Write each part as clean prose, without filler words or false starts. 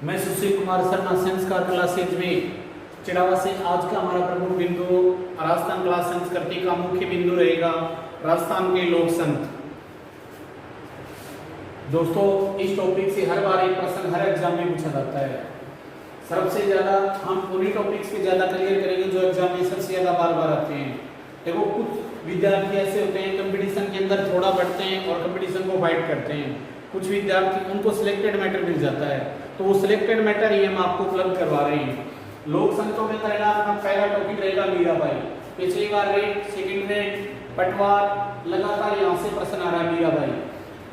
मैं सुशील कुमार शर्मा संस्कार क्लासेज में चिड़ावा से आज का हमारा प्रमुख बिंदु राजस्थान कला संस्कृति का मुख्य बिंदु रहेगा राजस्थान के लोक संत। दोस्तों, इस टॉपिक से हर बार एक प्रश्न हर एग्जाम में पूछा जाता है। सबसे ज्यादा हम उन्हीं टॉपिक्स पे ज्यादा क्लियर करेंगे जो एग्जाम में सबसे ज्यादा बार बार आते हैं। देखो, कुछ विद्यार्थी ऐसे होते हैं कंपटीशन के अंदर थोड़ा बढ़ते हैं और कंपटीशन को फाइट करते हैं। कुछ विद्यार्थी उनको सिलेक्टेड मैटर मिल जाता है, तो वो सिलेक्टेड मैटर ही हम आपको उपलब्ध करवा रहे हैं। लोक संतों में परिणाम का पहला टॉपिक रहेगा मीराबाई। पिछली बार रेट, सेकंड रेट, पटवार, लगातार यहाँ से प्रश्न आ रहा है मीराबाई।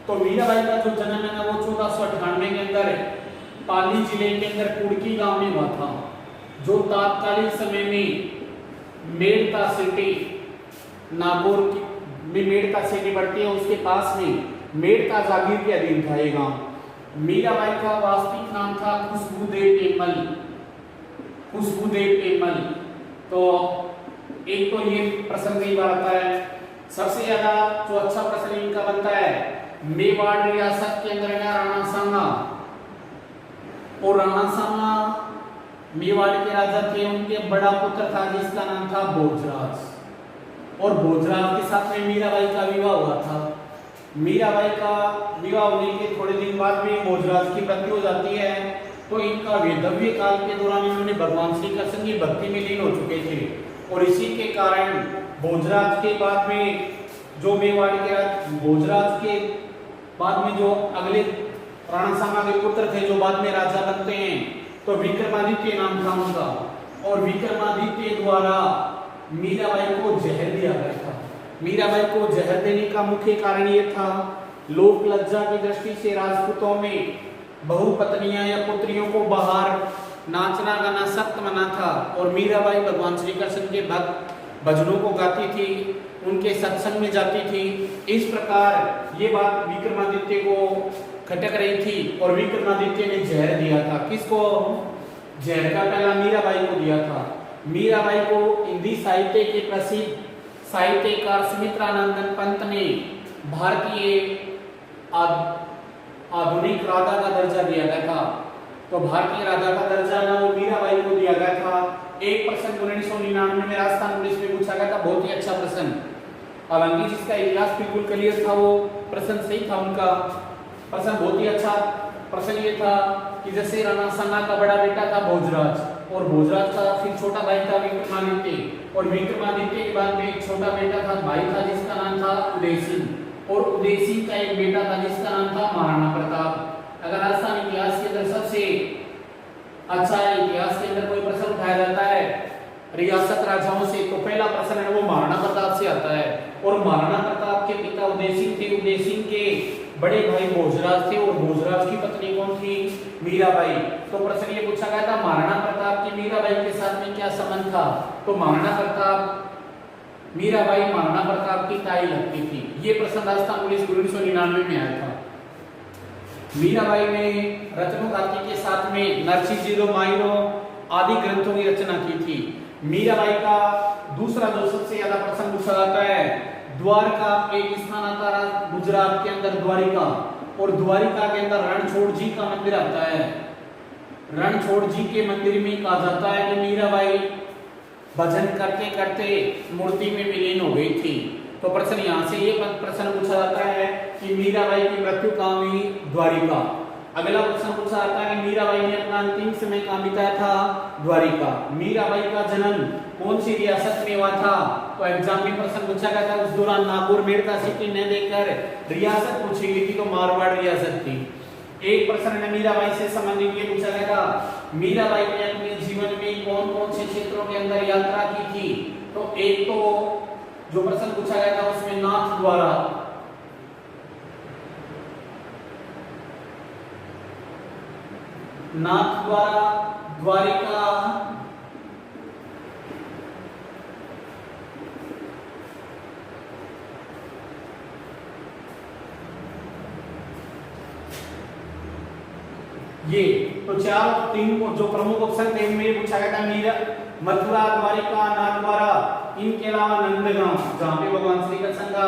तो मीराबाई का जो जन्म है ना वो 1498 के अंदर पाली जिले के अंदर कुड़की गांव में हुआ था, जो तात्कालिक समय में मेड़ता सिटी, नागौर में मेड़ता सिटी पड़ती है, उसके पास में मेड़ता जागीर के अधीन था ये गांव। मीराबाई का वास्तविक नाम था खुशबूदेव टेमल। खुशबूदेव टेमल। तो एक तो ये प्रश्न कई बार आता है। सबसे ज्यादा जो अच्छा प्रश्न इनका बनता है, मेवाड़ रियासत के अंदर है राणा सांगा, और राणा सांगा मेवाड़ के राजा थे। उनके बड़ा पुत्र था जिसका नाम था भोजराज, और भोजराज के साथ में मीराबाई का विवाह हुआ था। मीराबाई का विवाह होने के थोड़े दिन बाद में भोजराज की मृत्यु हो जाती है। तो इनका वैधव्य काल के दौरान इन्होंने भगवान श्री कृष्ण की भक्ति में लीन हो चुके थे, और इसी के कारण भोजराज के बाद में जो मेवाड़ के भोजराज के बाद में जो अगले राणा सांगा के पुत्र थे जो बाद में राजा बनते हैं, तो विक्रमादित्य नाम था उनका, और विक्रमादित्य द्वारा मीराबाई को जहर दिया गया था। मीराबाई को जहर देने का मुख्य कारण ये था, लोक लज्जा की दृष्टि से राजपूतों में बहुपत्नियां या पुत्रियों को बाहर नाचना गाना सख्त मना था, और मीराबाई भगवान श्री कृष्ण के भक्त भजनों को गाती थी, उनके सत्संग में जाती थी। इस प्रकार ये बात विक्रमादित्य को खटक रही थी, और विक्रमादित्य ने जहर दिया था। किसको? जहर का पहला मीराबाई को दिया था। मीराबाई को हिंदी साहित्य के प्रसिद्ध साहित्यकार सुमित्रानंदन पंत ने भारतीय आधुनिक राधा का दर्जा दिया गया था। तो भारतीय राधा का दर्जा ना वो मीराबाई को दिया गया था। एक प्रश्न 1999 में राजस्थान पुलिस में पूछा गया था, बहुत ही अच्छा प्रश्न। हालांकि जिसका इतिहास बिल्कुल क्लियर था वो प्रश्न सही था। उनका प्रश्न बहुत ही अच्छा प्रश्न ये था कि जैसे राणा सांगा का बड़ा बेटा था भोजराज, और भोजराज का फिर छोटा भाई था विक्रमादित्य, और विक्रमादित्य के बाद में एक छोटा बेटा था, भाई था जिसका नाम था उदय सिंह, और उदय सिंह का एक बेटा था जिसका नाम था महाराणा प्रताप। अगर राजस्थान इतिहास के अंदर सबसे अच्छा इतिहास के अंदर कोई प्रश्न उठाया जाता है रियासत राजाओं से, तो पहला प्रश्न है वो महाराणा प्रताप से आता है। और महाराणा प्रताप के पिता उदय सिंह थे, उदय सिंह के बड़े भाई भोजराज थे, और भोजराज की पत्नी कौन थी? मीराबाई। तो प्रश्न ये पूछा गया था महाराणा प्रताप की मीराबाई के साथ में क्या संबंध था? तो महाराणा प्रताप मीराबाई महाराणा प्रताप की ताई लगती थी। ये प्रश्न राजस्थान पुलिस 1999 में आया था। मीराबाई ने रत्नोगाथी के साथ में नरसिंह मायरो आदि ग्रंथों की रचना की थी। मीराबाई का दूसरा जो सबसे ज्यादा प्रश्न पूछा जाता है, द्वारका एक स्थान आता है गुजरात के अंदर द्वारिका, और द्वारिका के अंदर रणछोड़ जी का मंदिर आता है। रणछोड़ जी के मंदिर में कहा जाता है कि मीराबाई भजन करते करते मूर्ति में विलीन हो गई थी। तो प्रश्न यहाँ से ये प्रश्न पूछा जाता है कि मीराबाई की मृत्यु कहाँ हुई? द्वारिका। अगला प्रश्न पूछा जाता है कि मीराबाई ने अपना अंतिम समय कहाँ बिताया था? द्वारिका। मीराबाई का जन्म कौन सी रियासत में हुआ था? तो एग्जाम में प्रश्न पूछा गया था। उस दौरान नागौर मेड़ता सिटी ने देखकर रियासत पूछी गई थी, तो मारवाड़ रियासत थी। एक प्रश्न ने मीराबाई से संबंधित ये पूछा गया था, मीराबाई ने अपने जीवन में कौन कौन से क्षेत्रों के अंदर यात्रा की थी? तो एक तो जो प्रश्न पूछा गया था उसमें नाथ द्वारा, नाथ द्वारा, द्वारिका, ये तो चार तीन जो प्रमुख ऑप्शन थे उनमें पूछा गया था मीरा, मथुरा, द्वारिका, नाथद्वारा, इनके अलावा नंदगांव जहाँ पे भगवान श्री कृष्ण का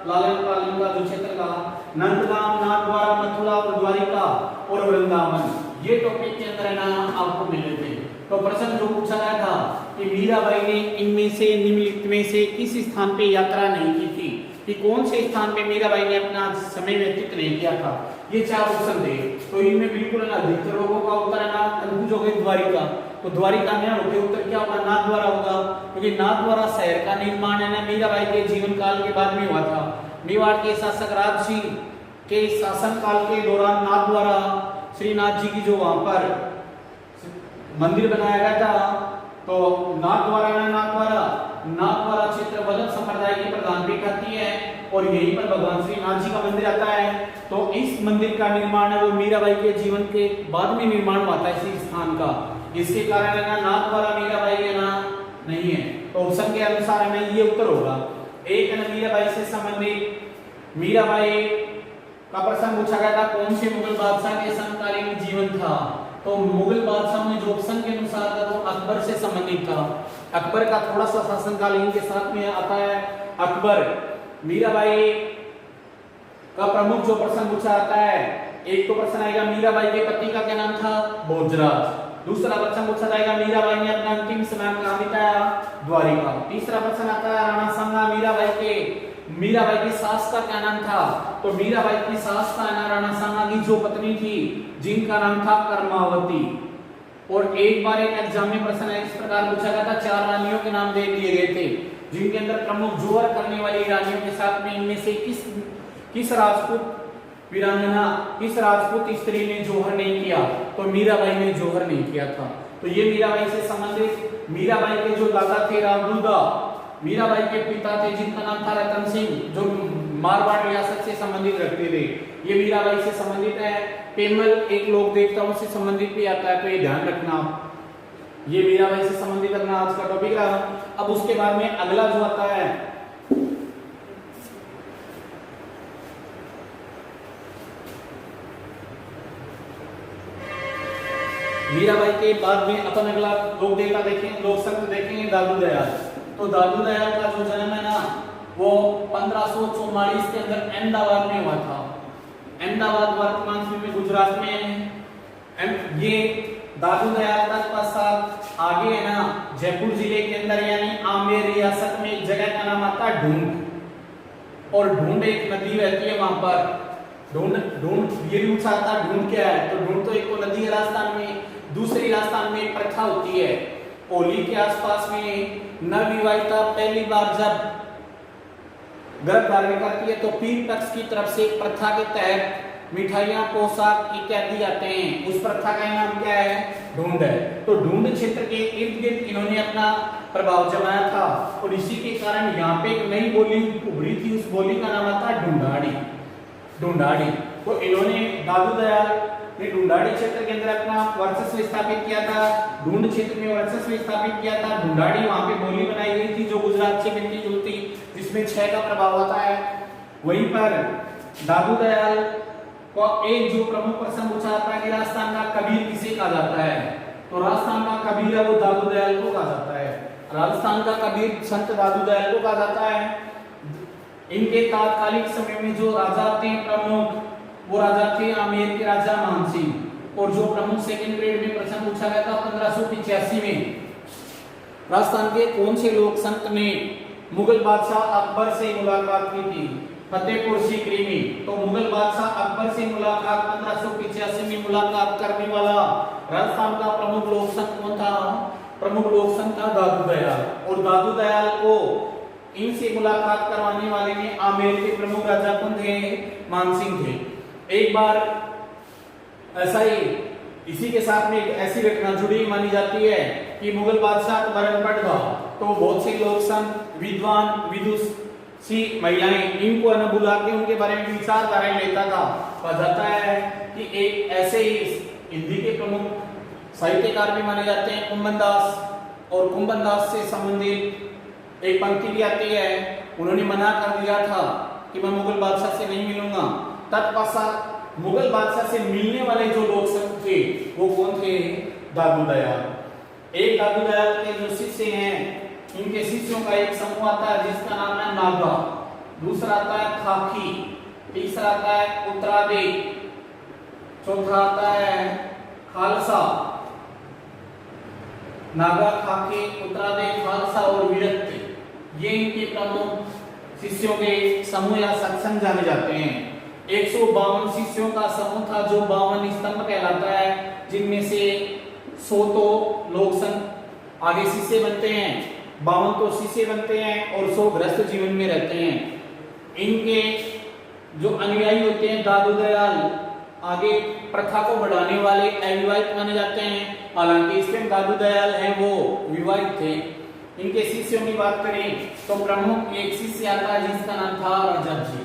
लालन पालन का जो क्षेत्र का, नंदगांव, नाथद्वारा, मथुरा और द्वारिका और वृंदावन, ये टॉपिक के अंदर है ना आपको मिले थे। तो प्रश्न जो पूछा गया था कि मीराबाई ने इनमें से निम्नलिखित में से किस स्थान पे यात्रा नहीं की थी, कि कौन से स्थान पे मीराबाई ने अपना समय व्यतीत नहीं किया था। ये 4 ऑप्शन थे, तो इनमें बिल्कुल ना अधिकतर लोगों का उत्तर है ना कंफ्यूज हो गई द्वारिका। तो द्वारिका में होते उत्तर क्या होगा, नाथद्वारा होगा, क्योंकि नाथद्वारा शहर का निर्माण है ना मीराबाई के जीवन काल के बाद में हुआ था। मेवाड़ के शासक राज सिंह के शासन काल के दौरान नाथद्वारा श्रीनाथ जी की जो वहां पर मंदिर बनाया गया था, तो नाथद्वारा क्षेत्र वल्लभ संप्रदाय की प्रधान पीठ आती है और यहीं पर भगवान श्रीनाथ जी का मंदिर आता है। तो इस मंदिर का निर्माण है वो मीराबाई के जीवन के बाद में निर्माण हुआ था इसी स्थान का। इसके कारण है ना नाथद्वारा मीराबाई है ना नहीं है। तो ऑप्शन के अनुसार है ना ये उत्तर होगा। एक है ना मीराबाई से संबंधित, मीराबाई का प्रश्न पूछा गया था कौन से मुगल बादशाह के समकालीन जीवन था। तो मुगल बादशाह में जो ऑप्शन के अनुसार था तो अकबर से संबंधित था। अकबर का थोड़ा सा शासनकाल इनके साथ में आता है। अकबर मीराबाई का प्रमुख जो प्रश्न पूछा जाता है, एक तो प्रश्न आएगा मीराबाई के पति का क्या नाम था, भोजराज। दूसरा प्रश्न पूछा जाएगा मीराबाई ने अपना अंतिम समय कहां बिताया, द्वारिका। तीसरा प्रश्न आता है राणा सांगा मीराबाई की सास का क्या नाम था। तो मीराबाई की सास का नाम राणा सांगा की जो पत्नी थी जिनका नाम था कर्मावती। और एक बार एक एग्जाम में प्रश्न इस प्रकार पूछा गया था, 4 रानियों के नाम दे दिए गए थे जिनके अंदर प्रमुख जोहर करने वाली रानियों के साथ में इनमें से किस राजपूत वीरांगना, किस राजपूत स्त्री ने जोहर नहीं किया। तो मीराबाई ने जोहर नहीं किया था। तो ये मीराबाई से संबंधित। मीराबाई के जो दादा थे रामदुदा, मीराबाई के पिता थे जिनका नाम था रतन सिंह, जो मारवाड़ रियासत से संबंधित रखते थे, ये मीराबाई से संबंधित है। पेमल एक लोक देवताओं से संबंधित भी आता है, तो ये ध्यान रखना। ये मीराबाई से संबंधित अपना आज का टॉपिक रहा। अब उसके बाद में अगला जो आता है मीराबाई के बाद में अपन अगला लोक देवता देखेंगे, लोक संत देखेंगे दादू दयाल। तो दादू दयाल का जो जन्म है ना वो 1544 के अंदर अहमदाबाद में हुआ था। अहमदाबाद वर्तमान में गुजरात में है। ये दादू दयाल का पश्चात आगे है ना जयपुर जिले के अंदर यानी आमेर रियासत में एक जगह का नाम आता है ढूंढ। और ढूंढ एक नदी रहती है वहां पर। ढूंढ ये भी पूछा था ढूंढ क्या है। तो ढूंढ तो एक तो नदी है राजस्थान में, दूसरी राजस्थान में प्रथा होती है होली के आसपास में नवविवाहिता पहली बार जब गर्भ धारण करती है तो पीर पक्ष की तरफ से प्रथा के तहत मिठाइयां, पोशाक इत्यादि आते हैं। उस प्रथा का नाम क्या है, ढूंढ है। तो ढूंढ क्षेत्र के इर्द गिर्द इन्होंने अपना प्रभाव जमाया था और इसी के कारण यहाँ पे एक नई बोली उभरी थी। उस बोली का नाम आता है ढूंढाड़ी। तो इन्होंने दादू दयाल ने ढूंढाड़ी क्षेत्र के अंदर अपना वर्चस्व स्थापित किया था। ढूंढ क्षेत्र में वर्चस्व स्थापित किया था। ढूंढाड़ी वहां पे बोली बनाई गई थी जो गुजरात से मिलती जुलती, जिसमें 6 का प्रभाव होता है। वहीं पर दादू दयाल को एक जो प्रमुख प्रश्न पूछा जाता है कि राजस्थान का कबीर किसे कहा जाता है। तो राजस्थान का कबीर है वो दादू दयाल को कहा जाता है। राजस्थान का कबीर संत दादू दयाल को कहा जाता है। इनके तात्कालिक समय में जो राजा थे प्रमुख, वो राजा थे आमेर के राजा मानसिंह। और जो प्रमुख सेकंड ग्रेड में प्रश्न पूछा गया था 1585 में, राजस्थान के कौन से लोक संत ने मुगल बादशाह अकबर से मुलाकात की थी, फतेहपुर सीकरी में। तो मुगल बादशाह अकबर से मुलाकात 1585 में मुलाकात करने वाला राजस्थान का प्रमुख लोक संत कौन था, प्रमुख लोक संत था दादू दयाल। और दादू दयाल को इनसे मुलाकात करवाने वाले ने आमेर के प्रमुख राजा कौन थे, मानसिंह थे। एक बार ऐसा ही इसी के साथ में एक ऐसी घटना जुड़ी मानी जाती है कि मुगल बादशाह अकबर अनपढ़ था, तो बहुत से लोग संत, विद्वान, विदुषी महिलाएं इनको न बुला के उनके बारे में विचारधाराएं लेता था। कहा जाता है कि एक ऐसे ही हिंदी के प्रमुख साहित्यकार भी माने जाते हैं कुंभन दास, और कुंभन दास से संबंधित एक पंक्ति भी आती है। उन्होंने मना कर दिया था कि मैं मुगल बादशाह से नहीं मिलूंगा। तत्पश्चात मुगल बादशाह से मिलने वाले जो लोग संत थे वो कौन थे, दादू दयाल। एक दादू दयाल के जो शिष्य हैं, इनके शिष्यों का एक समूह आता है जिसका नाम है नागा, दूसरा आता है खाकी, तीसरा आता है उत्तरादि, चौथा आता है नागा, खाकी, उत्तरादे, खालसा और विरक्ति, ये इनके प्रमुख शिष्यों के समूह या सत्संग जाने जाते हैं। 152 शिष्यों का समूह था जो 52 स्तंभ कहलाता है, जिनमें से 100 तो लोक संत आगे शिष्य बनते हैं, 52 तो शिष्य बनते हैं और 100 गृहस्थ जीवन में रहते हैं। इनके जो अनुयायी होते हैं दादू दयाल आगे प्रथा को बढ़ाने वाले अविवाहित माने जाते हैं, हालांकि इसमें दादू दयाल हैं वो विवाहित थे। इनके शिष्यों की बात करें तो प्रमुख एक शिष्य आता है जिसका नाम था रजब जी।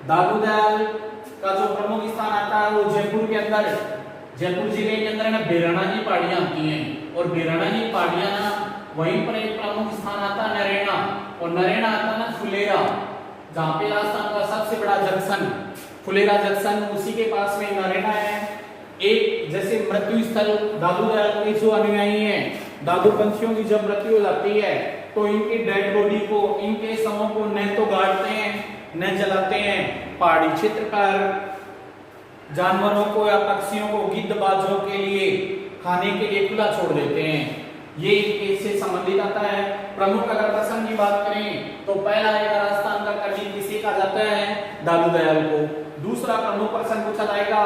दादू दयाल का जो प्रमुख स्थान आता है वो जयपुर के अंदर, जयपुर जिले के अंदर ना बेराना की पहाड़ियां आती हैं और बेराना की पहाड़ियां ना वहीं पर एक प्रमुख स्थान आता है नरेना, और नरेना आता ना फुलेरा, जहाँ पे राजस्थान का सबसे बड़ा जंक्शन फुलेरा जंक्शन, उसी के पास में नरेना है। एक जैसे मृत्यु स्थल दादू दयाल के जो अनुयायी हैं, दादू पंछियों की जब मृत्यु हो जाती है तो इनकी डेड बॉडी को, इनके शवों को न तो गाड़ते हैं न जलाते हैं, पहाड़ी क्षेत्र पर जानवरों को या पक्षियों को, गिद्ध बाजों के लिए खाने के लिए खुला छोड़ देते हैं। ये इससे संबंधित आता है। प्रमुख अगर प्रसंग की बात करें तो पहला आएगा राजस्थान का कवि किसे कहा जाता है, दादू दयाल को। दूसरा प्रमुख प्रसंग पूछा जाएगा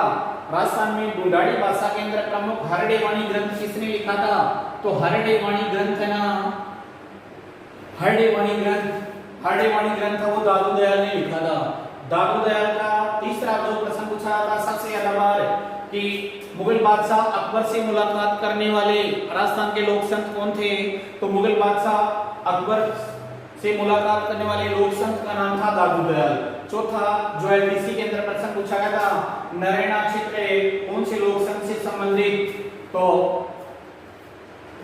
राजस्थान में बुंडाड़ी भाषा के अंदर प्रमुख हरडे वाणी ग्रंथ किसने लिखा था, तो हरडे वाणी ग्रंथ है ना, हरडे वाणी ग्रंथ वो दादू दयाल ने लिखा था। दादू दयाल का तीसरा जो प्रश्न पूछा था सबसे ज्यादा बार कि मुगल बादशाह अकबर से मुलाकात करने वाले राजस्थान के लोक संत कौन थे, तो मुगल बादशाह अकबर से मुलाकात करने वाले लोक संत का नाम था दादू दयाल। चौथा जो एलडीसी के अंदर प्रश्न पूछा गया था नरेना क्षेत्र कौन से लोक संत से संबंधित, तो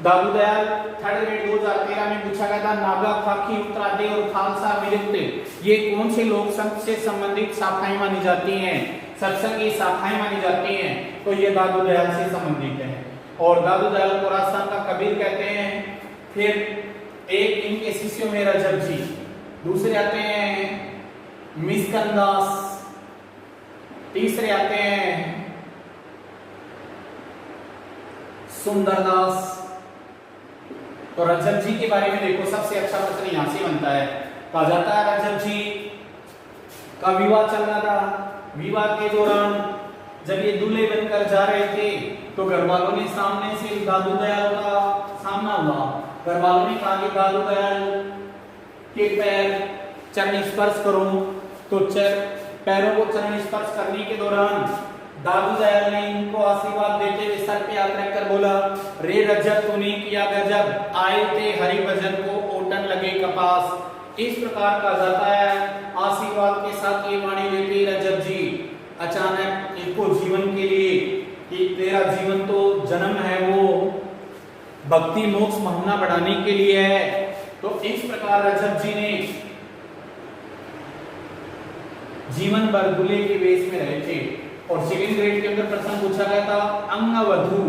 दादू दयाल थर्ड ग्रेड 2013 में पूछा गया था नागा, खाकी, उत्तरादे और खालसा विरक्त ये कौन से लोक संत से संबंधित शाखाएं मानी जाती हैं, सत्संग की शाखाएं मानी जाती हैं, तो ये दादू दयाल से संबंधित है। और दादू दयाल को राजस्थान का कबीर कहते हैं। फिर एक इनके शिष्यों में रजब जी, दूसरे आते हैं मिस्कन दास, तीसरे आते हैं सुंदरदास। तो रजब जी के बारे में देखो, सबसे अच्छा प्रश्न यहां से बनता है। कहा जाता है रजब जी का विवाह चल रहा था, विवाह के दौरान जब ये दूल्हे बनकर जा रहे थे तो घर वालों ने सामने से दादू दयाल का सामना हुआ। घर वालों ने कहा कि दादू दयाल के पैर चरण स्पर्श करो, तो पैरों को चरण स्पर्श करने के दौरान दादू दयाल ने इनको आशीर्वाद देते हुए सर पे हाथ रखकर बोला, रे रजब तूने किया गजब, आए थे हरि भजन को ओटन लगे कपास। इस प्रकार कहा जाता है। आशीर्वाद के साथ ये वाणी लेते रजब जी अचानक इनको जीवन के लिए कि तेरा जीवन तो जन्म है वो भक्ति मोक्ष भावना बढ़ाने के लिए है, तो इस प्रकार रजब जी ने जीवन भर दूल्हे के वेश में रहे थे। और सेकंड ग्रेड के अंदर प्रश्न पूछा गया था अंगवधू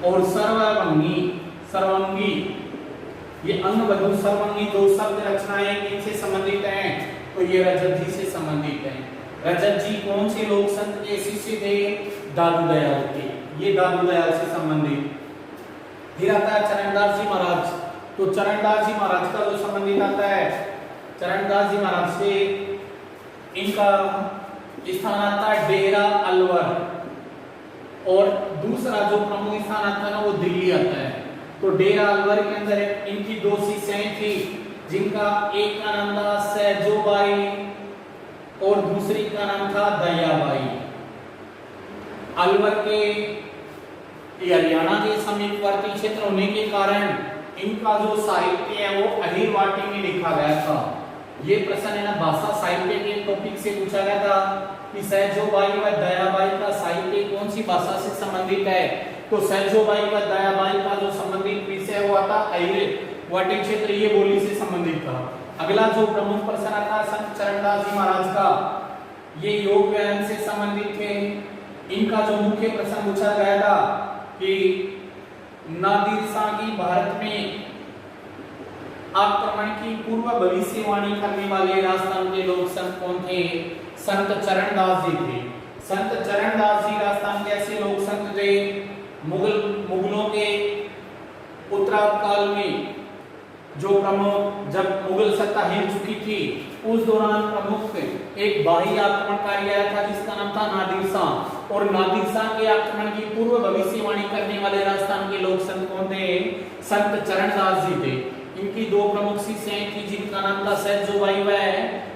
और सर्वांगी, ये अंगवधू सर्वांगी दो शब्द रचनाएं किनसे संबंधित हैं, तो ये रजब जी से संबंधित हैं। रजब जी कौन से लोक संत के शिष्य थे, दादू दयाल के, ये दादू दयाल से संबंधित। फिर आता है चरणदास जी महाराज, तो चरणदास जी महाराज का जो संबंधित आता है, चरणदास जी महाराज से इनका स्थान आता है डेरा अलवर, और दूसरा जो प्रमुख स्थान आता है ना वो दिल्ली आता है। तो डेरा अलवर के अंदर इनकी दो शिष्याएं थी, जिनका एक का नाम था सहजोबाई और दूसरी का नाम था दयाबाई। अलवर के हरियाणा के समीपवर्ती क्षेत्र होने के कारण इनका जो साहित्य है वो अहिरवाटी में लिखा गया था। ये प्रश्न है ना भाषा साहित्य के टॉपिक से पूछा गया था कि सहजोबाई व दयाबाई का साहित्य कौन सी भाषा से संबंधित है, तो सहजोबाई व दयाबाई का जो संबंधित विषय हुआ था अहिरवाटी क्षेत्र, ये बोली से संबंधित था। अगला जो प्रमुख प्रश्न आता है संत चरणदास जी महाराज का, ये योग व्यायाम से संबंधित थे। इनका जो मुख्य प्रश्न पूछा गया था कि नादिर शाह की भारत में आक्रमण की पूर्व भविष्यवाणी करने वाले राजस्थान के लोग संत कौन थे, संत चरणदास जी थे। संत चरणदास जी राजस्थान के ऐसे लोग संत थे, मुगल काल में जो प्रमुख, जब मुगल सत्ता हिल चुकी थी उस दौरान प्रमुख एक बाह्य आक्रमणकारी आया था जिसका नाम था नादिर शाह। और नादिर शाह के आक्रमण की पूर्व भविष्यवाणी करने वाले राजस्थान के लोग संत कौन थे? संत चरणदास जी थे। इनकी दो प्रमुख शिष्याएं थी जिनका नाम था सैजोबाई व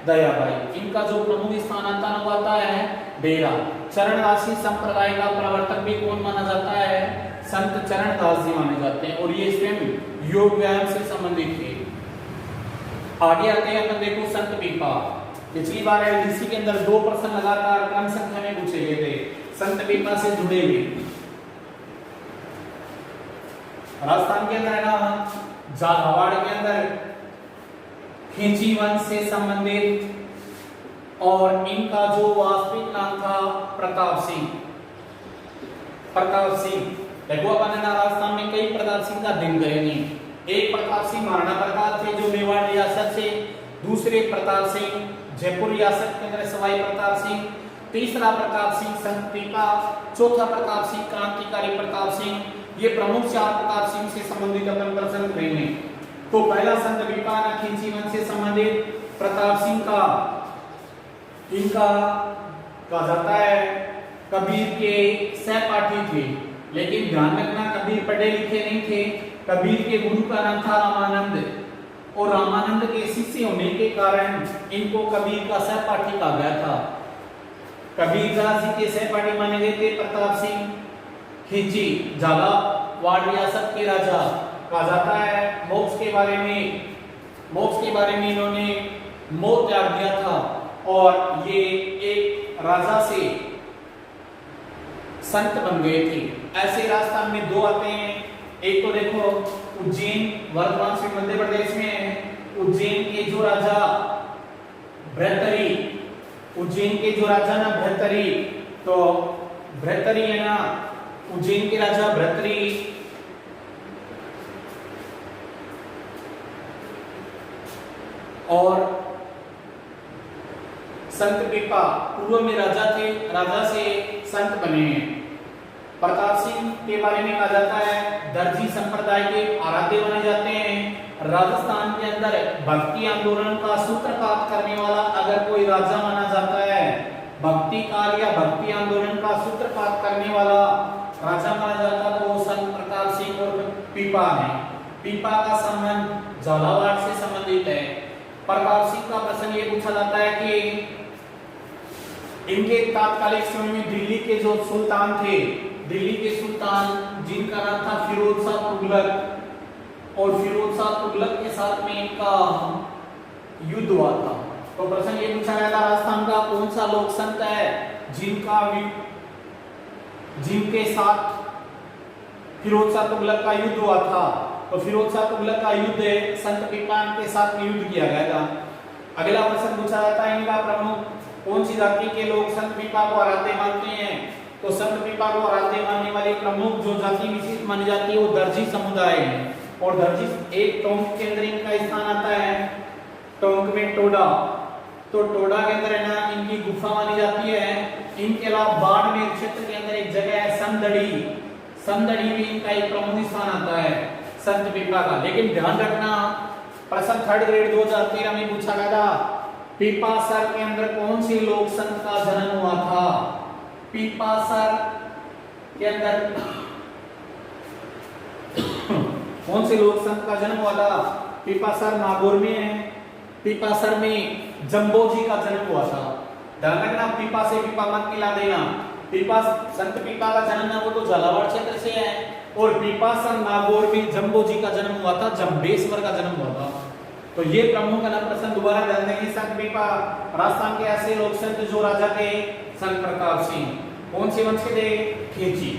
दयाबाई। इनका जो प्रमुख स्थानांतरण हुआ है डेरा। चरणदासी संप्रदाय का प्रवर्तक भी कौन माना जाता है? संत चरणदास जी माने जाते हैं। और ये स्वयं योग व्यायाम से संबंधित थे। आगे आते हैं अपन देखो संत पीपा। पिछली बार एलडीसी के अंदर दो प्रश्न लगातार कम संख्या में पूछे गए थे संत पीपा से जुड़े हुए। राजस्थान के अंदर है ना, झालावाड़ के अंदर खिंची वंश से संबंधित, और इनका जो वास्तविक नाम था प्रताप सिंह। प्रताप सिंह देखो अपन ना राजस्थान में कई प्रताप सिंह का दिन करेंगे। एक प्रताप सिंह महाराणा प्रताप थे जो मेवाड़ रियासत से, दूसरे प्रताप सिंह जयपुर रियासत के अंदर सवाई प्रताप सिंह, तीसरा प्रताप सिंह संत पीपा, चौथा प्रताप सिंह क्रांतिकारी प्रताप सिंह। ये प्रमुख चार प्रताप सिंह से संबंधित अपन प्रश्न करेंगे। तो पहला संत पीपा ना खिंची वंश से संबंधित प्रताप सिंह का, इनका कहा जाता है कबीर के सहपाठी थे। लेकिन ध्यान रखना कबीर पढ़े लिखे नहीं थे। कबीर के गुरु का नाम था रामानंद, और रामानंद के शिष्य होने के कारण इनको कबीर का सहपाठी कहा गया था। कबीरदास जी के सहपाठी माने गए थे प्रताप सिंह खिंची, झालावाड़ रियासत के राजा। कहा जाता है मोक्ष के बारे में इन्होंने मोह त्याग दिया था, और ये एक राजा से संत बन गए थे। ऐसे राजस्थान में दो आते हैं। एक तो देखो उज्जैन, वर्तमान से मध्य प्रदेश में है। उज्जैन के जो राजा भृतहरि, उज्जैन के जो राजा ना भृतहरि, तो भृतहरि है ना, उज्जैन के राजा भृतहरि और संत पीपा पूर्व में राजा थे, राजा से संत बने हैं। प्रताप सिंह के बारे में कहा जाता है दर्जी संप्रदाय के आराध्य माने जाते हैं। राजस्थान के अंदर भक्ति आंदोलन का सूत्रपात करने वाला अगर कोई राजा माना जाता है, भक्ति कार्य या भक्ति आंदोलन का सूत्रपात करने वाला राजा माना जाता है, तो वो संत प्रताप सिंह और पीपा है। पीपा का संबंध झालावाड़ से संबंधित है। प्रताप सिंह का प्रश्न ये पूछा जाता है कि इनके तात्कालिक समय में दिल्ली के जो सुल्तान थे, दिल्ली के सुल्तान जिनका नाम था फिरोज शाह तुगलक, और फिरोज शाह तुगलक के साथ में इनका युद्ध हुआ था। तो प्रश्न ये पूछा गया था राजस्थान का कौन सा लोक संत है जिनके साथ फिरोज शाह तुगलक का युद्ध हुआ था? तो फिरोज शाह तुगलक का युद्ध संत पीपा के साथ में युद्ध किया गया था। अगला प्रश्न पूछा जाता है इनका प्रमुख कौन सी जाति के लोग संत पीपा को आराध्य मानते हैं? तो संत पीपा को आराध्य मानने वाली प्रमुख जो जाति विशेष मानी जाती है वो दर्जी समुदाय है। और दर्जी एक टोंक के अंदर इनका स्थान आता है, टोंक में टोडा। तो टोडा के अंदर है ना इनकी गुफा मानी जाती है। इनके अलावा बाड़मेर क्षेत्र के अंदर एक जगह है समदड़ी, समदड़ी में इनका एक प्रमुख स्थान आता है संत पीपा का। लेकिन ध्यान रखना प्रश्न 3rd ग्रेड 2013 में पूछा गया था पीपासर के अंदर कौन सी लोक संत का जन्म हुआ था? पीपासर के अंदर कौन से लोक संत का जन्म हुआ था? पीपासर नागौर में है। पीपासर में जम्बो जी का जन्म हुआ था। ध्यान रखना पीपा से पीपा मत मिला देना। पीपा संत पीपा का जन्म है वो तो झालावाड़ क्षेत्र से है, और पीपासर नागौर में जम्बो जी का जन्म हुआ था, जम्बेश्वर का जन्म हुआ था। तो ये प्रमुख प्रश्न दोबारा ध्यान देंगे। संत पीपा राजस्थान के ऐसे लोक संत जो राजा थे संत प्रताप सिंह। कौन से वंश के थे? खिंची।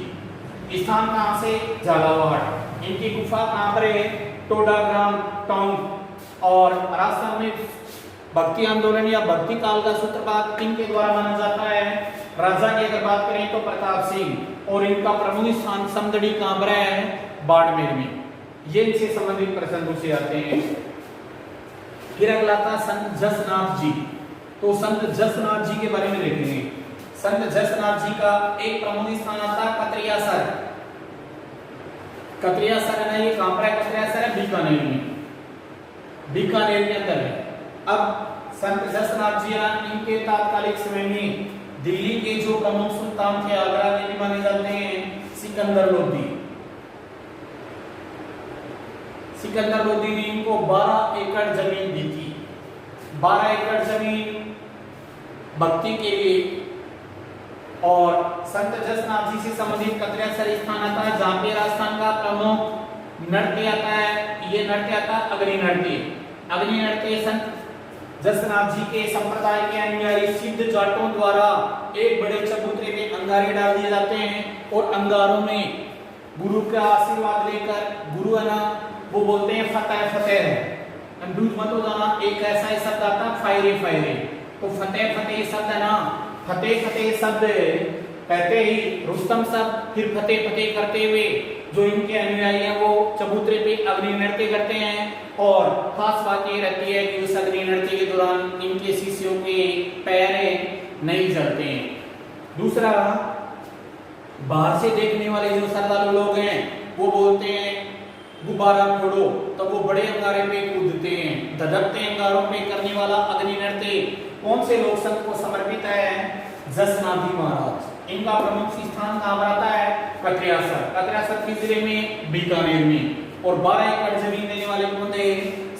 स्थान कहां से? झालावाड़। इनकी गुफा कहां पर है? टोडा ग्राम, टोंक। और राजस्थान में भक्ति आंदोलन या भक्ति काल का सूत्रपात किनके द्वारा माना जाता है? राजा की अगर बात करें तो प्रताप सिंह, और इनका प्रमुख स्थान समदड़ी कहां पर है? बाड़मेर में। ये इनसे संबंधित प्रश्न पूछे जाते हैं। फिर अगला था संत जसनाथ जी। तो संत जसनाथ जी के बारे में देखेंगे। संत जसनाथ जी का एक प्रमुख स्थान आता है कतरियासर। कतरियासर है ना, ये कहाँ पर है? कतरियासर है बीकानेर में, बीकानेर के अंदर है। अब संत जसनाथ जी इनके तात्कालिक समय में दिल्ली के जो प्रमुख सुल्तान थे आगरा में भी माने जाते हैं सिकंदर लोदी। सिकंदर लोदी ने इनको 12 एकड़ जमीन दी थी, 12 एकड़ जमीन भक्ति के लिए। और संत जसनाथ जी से संबंधित कतरियासर स्थान आता है जहाँ पे राजस्थान का प्रमुख नृत्य आता है। ये नृत्य आता है अग्नि नृत्य। अग्नि नृत्य संत जसनाथ जी के संप्रदाय के अनुयायी सिद्ध जाटों द्वारा एक बड़े चबूतरे में अंगारे डाल दिए जाते हैं और अंगारों में गुरु का आशीर्वाद लेकर, गुरु है ना वो बोलते हैं फतेह फतेह, कंफ्यूज मत हो जाना, एक ऐसा ही शब्द आता है फायरे फायरे, तो फतेह फतेह शब्द है ना, फतेह फतेह शब्द कहते ही रुस्तम शब्द, फिर फतेह फतेह करते हुए जो इनके अनुयायी हैं वो चबूतरे पे अग्नि नृत्य करते हैं। और खास बात ये रहती है कि उस अग्नि नृत्य के दौरान इनके शिष्यों के पैर नहीं जलते हैं। दूसरा, बाहर से देखने वाले जो श्रद्धालु लोग हैं वो बोलते हैं गुब्बारा फोड़ो, तो वो बड़े अंगारे पे कूदते हैं। धधकते अंगारों पे करने वाला अग्नि नृत्य कौन से लोक संत को समर्पित है? जसनाथी महाराज। इनका प्रमुख स्थान कहाँ पर आता है? कतरियासर। कतरियासर किस जिले में? बीकानेर में। और 12 एकड़ जमीन देने वाले कौन थे?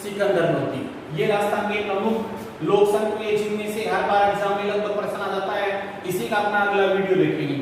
सिकंदर लोदी। ये राजस्थान के प्रमुख लोक संत हुए जिनमें से हर बार एग्जाम में लगभग प्रश्न आ जाता है। इसी का अपना अगला वीडियो देखेंगे।